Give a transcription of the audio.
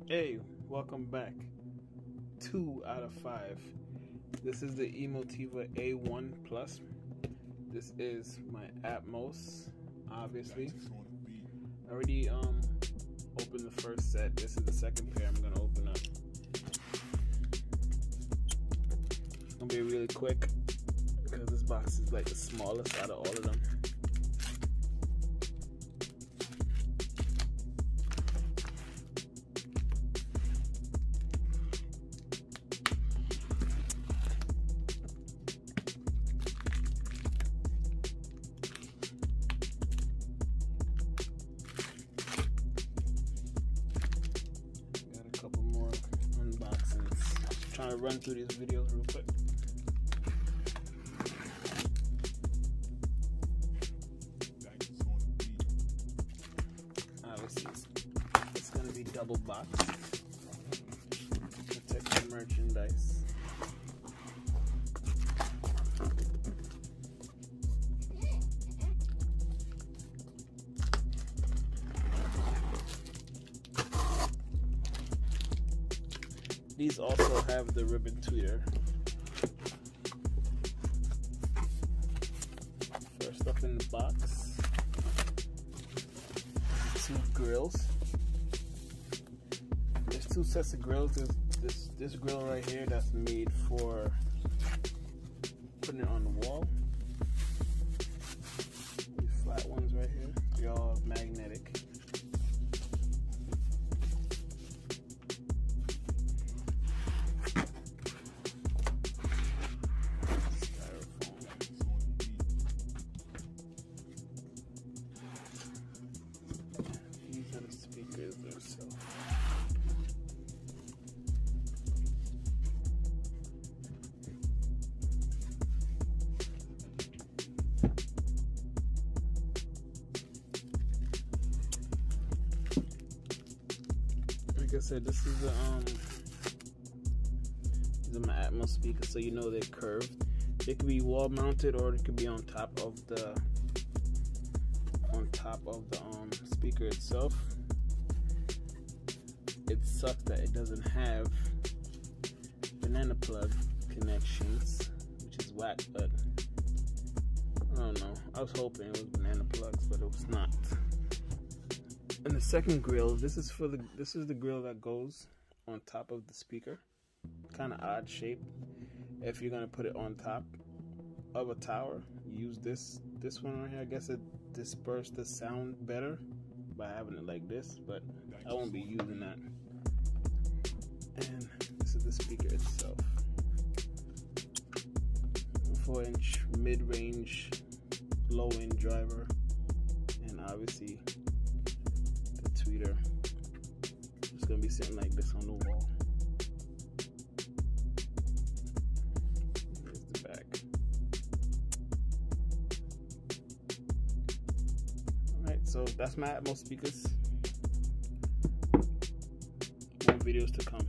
Hey, welcome back. 2 out of 5. This is the EMOTIVA A1 Plus. This is my Atmos, obviously. I already opened the first set. This is the second pair I'm gonna open up. It's gonna be really quick because this box is like the smallest out of all of them. Trying to run through these videos real quick. Obviously, it's gonna be double box. Protect the merchandise. These also have the ribbon tweeter. First up in the box, 2 grills. There's 2 sets of grills. There's this grill right here that's made for putting it on the wall. These flat ones right here, they're all magnetic. Speakers themselves. Like I said, this is the these are my Atmos speakers, so you know they're curved. They could be wall mounted or they could be on top of the speaker itself. It sucks that it doesn't have banana plug connections, which is whack, but I don't know. I was hoping it was banana plugs, but it was not. And the second grill, this is the grill that goes on top of the speaker. Kind of odd shape. If you're gonna put it on top of a tower, use this one right here. I guess it disperses the sound better by having it like this, but I won't be using that. And this is the speaker itself. 4-inch mid-range, low-end driver, and obviously the tweeter. It's gonna be sitting like this on the wall. Here's the back. Alright, so that's my Atmos speakers. More videos to come.